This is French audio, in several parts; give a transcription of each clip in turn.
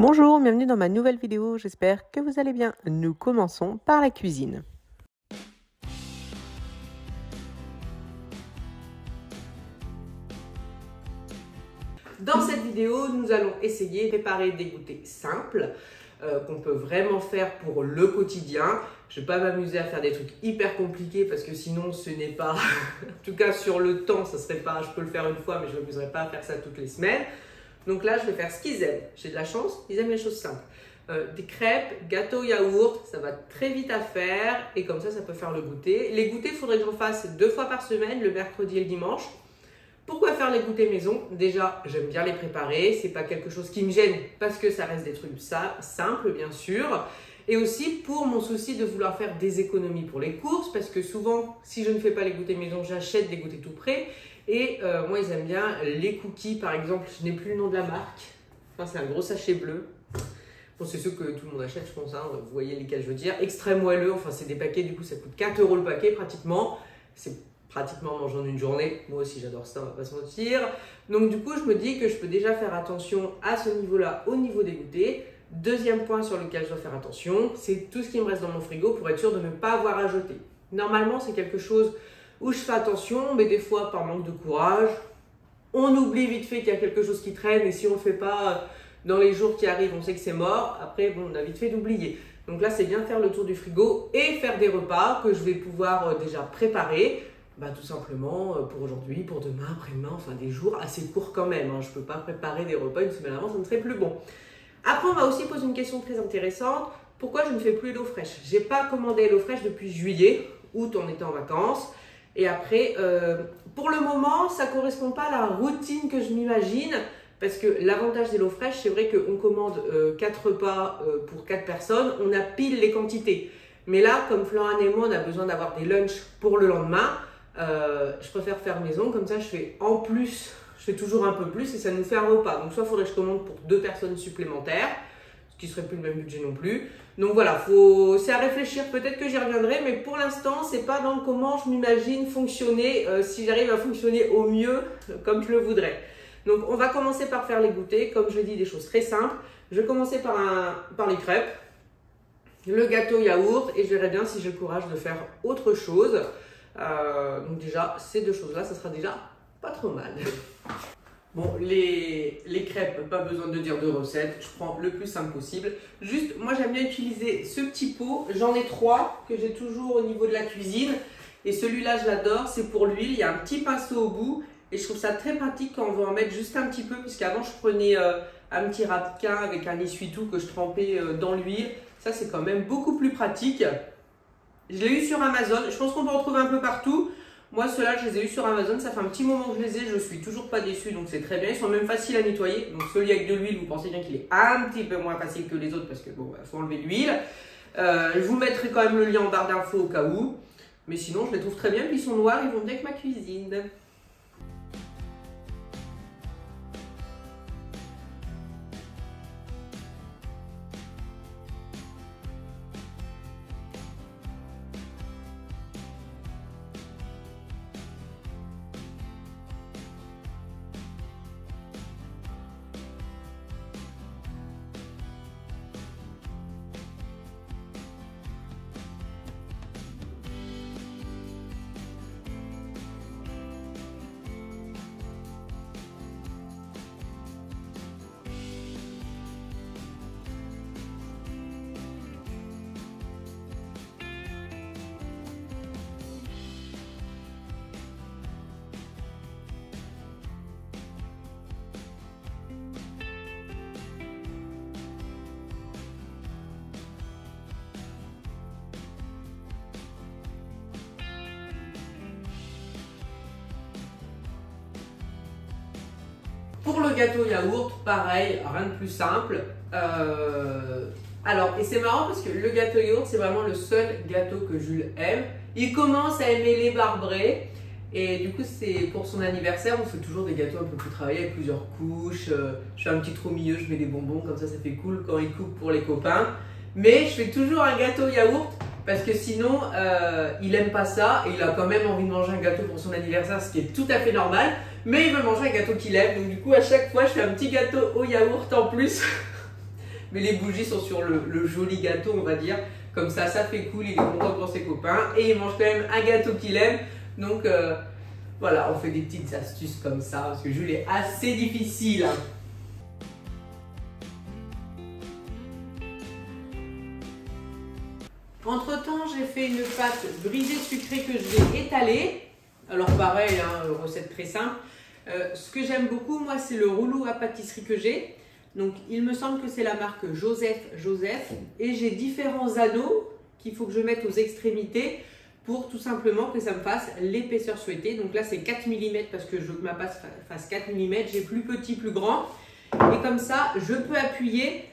Bonjour, bienvenue dans ma nouvelle vidéo, j'espère que vous allez bien. Nous commençons par la cuisine. Dans cette vidéo, nous allons essayer de préparer des goûters simples qu'on peut vraiment faire pour le quotidien. Je ne vais pas m'amuser à faire des trucs hyper compliqués parce que sinon ce n'est pas, en tout cas sur le temps, ça serait pas, je peux le faire une fois mais je ne m'amuserai pas à faire ça toutes les semaines. Donc là, je vais faire ce qu'ils aiment. J'ai de la chance, ils aiment les choses simples. Des crêpes, gâteaux yaourt, ça va très vite à faire et comme ça peut faire le goûter. Les goûters, il faudrait que j'en fasse 2 fois par semaine, le mercredi et le dimanche. Pourquoi faire les goûters maison? Déjà, j'aime bien les préparer, c'est pas quelque chose qui me gêne parce que ça reste des trucs simples bien sûr. Et aussi pour mon souci de vouloir faire des économies pour les courses parce que souvent, si je ne fais pas les goûters maison, j'achète des goûters tout prêts. Et moi, ils aiment bien les cookies, par exemple, je n'ai plus le nom de la marque. Enfin, c'est un gros sachet bleu. Bon, c'est ceux que tout le monde achète, je pense, hein. Vous voyez lesquels je veux dire. Extrême moelleux, enfin, c'est des paquets, du coup, ça coûte 4 € le paquet pratiquement. C'est pratiquement manger en une journée. Moi aussi, j'adore ça, on va pas se mentir. Donc, du coup, je me dis que je peux déjà faire attention à ce niveau-là, au niveau des goûters. Deuxième point sur lequel je dois faire attention, c'est tout ce qui me reste dans mon frigo pour être sûr de ne pas avoir à jeter. Normalement, c'est quelque chose où je fais attention, mais des fois, par manque de courage, on oublie vite fait qu'il y a quelque chose qui traîne et si on ne le fait pas dans les jours qui arrivent, on sait que c'est mort. Après, bon, on a vite fait d'oublier. Donc là, c'est bien faire le tour du frigo et faire des repas que je vais pouvoir déjà préparer. Tout simplement pour aujourd'hui, pour demain, après-demain, enfin des jours assez courts quand même. Hein. Je ne peux pas préparer des repas une semaine avant, ça ne serait plus bon. Après, on m'a aussi posé une question très intéressante. Pourquoi je ne fais plus l'eau fraîche? Je n'ai pas commandé l'eau fraîche depuis juillet, août, on était en vacances. Et après, pour le moment, ça ne correspond pas à la routine que je m'imagine. Parce que l'avantage des l'eau fraîche, c'est vrai qu'on commande 4 repas pour 4 personnes, on a pile les quantités. Mais là, comme Florane et moi, on a besoin d'avoir des lunchs pour le lendemain, je préfère faire maison. Comme ça, je fais en plus, je fais toujours un peu plus et ça nous fait un repas. Donc, soit il faudrait que je commande pour 2 personnes supplémentaires, ce qui ne serait plus le même budget non plus. Donc voilà, c'est à réfléchir, peut-être que j'y reviendrai, mais pour l'instant, c'est pas dans comment je m'imagine fonctionner, si j'arrive à fonctionner au mieux comme je le voudrais. Donc on va commencer par faire les goûters, comme je dis, des choses très simples. Je vais commencer par les crêpes, le gâteau yaourt et je verrai bien si j'ai le courage de faire autre chose. Donc déjà, ces 2 choses-là, ça sera déjà pas trop mal. Bon, les crêpes, pas besoin de dire de recette, je prends le plus simple possible. Juste, moi j'aime bien utiliser ce petit pot, j'en ai 3 que j'ai toujours au niveau de la cuisine. Et celui-là, je l'adore, c'est pour l'huile, il y a un petit pinceau au bout. Et je trouve ça très pratique quand on veut en mettre juste un petit peu, puisqu'avant je prenais un petit ramequin avec un essuie-tout que je trempais dans l'huile. Ça, c'est quand même beaucoup plus pratique. Je l'ai eu sur Amazon, je pense qu'on peut en trouver un peu partout. Moi, ceux-là, je les ai eu sur Amazon, ça fait un petit moment que je les ai, je suis toujours pas déçue, donc c'est très bien. Ils sont même faciles à nettoyer. Donc celui avec de l'huile, vous pensez bien qu'il est un petit peu moins facile que les autres parce que bon, faut enlever l'huile. Je vous mettrai quand même le lien en barre d'infos au cas où. Mais sinon, je les trouve très bien, puis ils sont noirs, ils vont bien avec ma cuisine. Pour le gâteau yaourt, pareil, rien de plus simple. Alors, et c'est marrant parce que le gâteau yaourt, c'est vraiment le seul gâteau que Jules aime. Il commence à aimer les barbrés. Et du coup, c'est pour son anniversaire, on fait toujours des gâteaux un peu plus travaillés avec plusieurs couches. Je fais un petit trou au milieu, je mets des bonbons, comme ça fait cool quand il coupe pour les copains. Mais je fais toujours un gâteau yaourt parce que sinon, il aime pas ça et il a quand même envie de manger un gâteau pour son anniversaire, ce qui est tout à fait normal. Mais il veut manger un gâteau qu'il aime, donc du coup, à chaque fois, je fais un petit gâteau au yaourt en plus mais les bougies sont sur le joli gâteau, on va dire. Comme ça fait cool, il est content pour ses copains et il mange quand même un gâteau qu'il aime. Donc voilà, on fait des petites astuces comme ça parce que Jules est assez difficile. Entre temps, j'ai fait une pâte brisée sucrée que je vais étaler. Alors pareil, hein, recette très simple. Ce que j'aime beaucoup, moi, c'est le rouleau à pâtisserie que j'ai. Donc, il me semble que c'est la marque Joseph. Et j'ai différents anneaux qu'il faut que je mette aux extrémités pour tout simplement que ça me fasse l'épaisseur souhaitée. Donc là, c'est 4 mm parce que je veux que ma pâte fasse 4 mm. J'ai plus petit, plus grand. Et comme ça, je peux appuyer.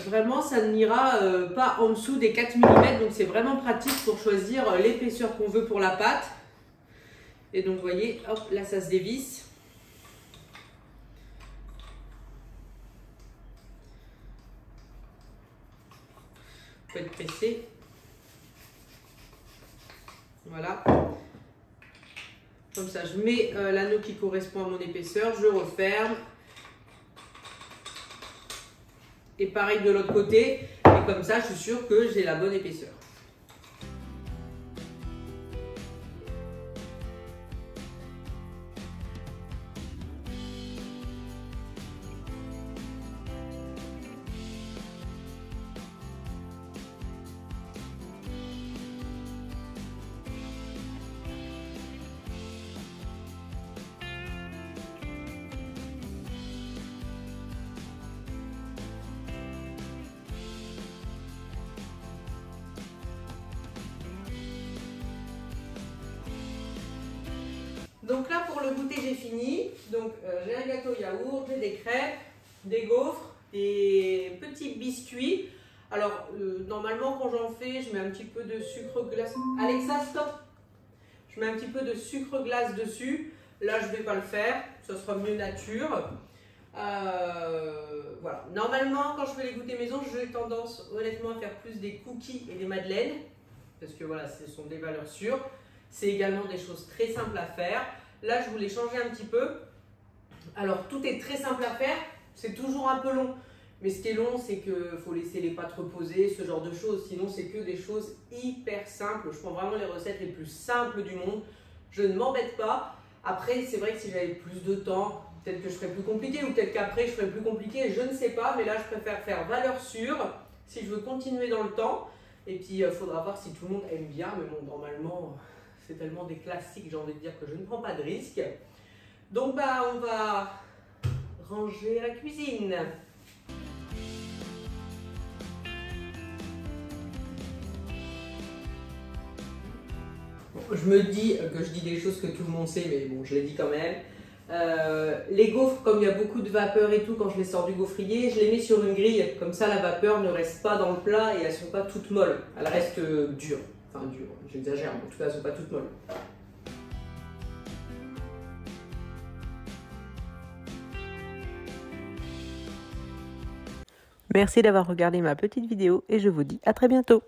Vraiment, ça n'ira pas en dessous des 4 mm. Donc, c'est vraiment pratique pour choisir l'épaisseur qu'on veut pour la pâte. Et donc, vous voyez, hop, là, ça se dévisse. Peut être pressé. Voilà. Comme ça, je mets l'anneau qui correspond à mon épaisseur, je referme. Et pareil de l'autre côté. Et comme ça, je suis sûre que j'ai la bonne épaisseur. Donc là, pour le goûter, j'ai fini. Donc j'ai un gâteau yaourt, j'ai des crêpes, des gaufres, des petits biscuits. Alors, normalement, quand j'en fais, je mets un petit peu de sucre glace. Alexa, stop! Je mets un petit peu de sucre glace dessus. Là, je ne vais pas le faire. Ça sera mieux nature. Voilà. Normalement, quand je fais les goûters maison, j'ai tendance, honnêtement, à faire plus des cookies et des madeleines. Parce que voilà, ce sont des valeurs sûres. C'est également des choses très simples à faire. Là, je voulais changer un petit peu. Alors, tout est très simple à faire. C'est toujours un peu long. Mais ce qui est long, c'est qu'il faut laisser les pâtes reposer, ce genre de choses. Sinon, c'est que des choses hyper simples. Je prends vraiment les recettes les plus simples du monde. Je ne m'embête pas. Après, c'est vrai que si j'avais plus de temps, peut-être que je ferais plus compliqué. Ou peut-être qu'après, je ferais plus compliqué. Je ne sais pas. Mais là, je préfère faire valeur sûre si je veux continuer dans le temps. Et puis, il faudra voir si tout le monde aime bien. Mais bon, normalement, c'est tellement des classiques, j'ai envie de dire que je ne prends pas de risque. Donc, bah, on va ranger la cuisine. Bon, je me dis que je dis des choses que tout le monde sait, mais bon, je les dis quand même. Les gaufres, comme il y a beaucoup de vapeur et tout, quand je les sors du gaufrier, je les mets sur une grille. Comme ça, la vapeur ne reste pas dans le plat et elles ne sont pas toutes molles. Elles restent dures. Enfin, dures, j'exagère, mais en tout cas, elles ne sont pas toutes molles. Merci d'avoir regardé ma petite vidéo et je vous dis à très bientôt.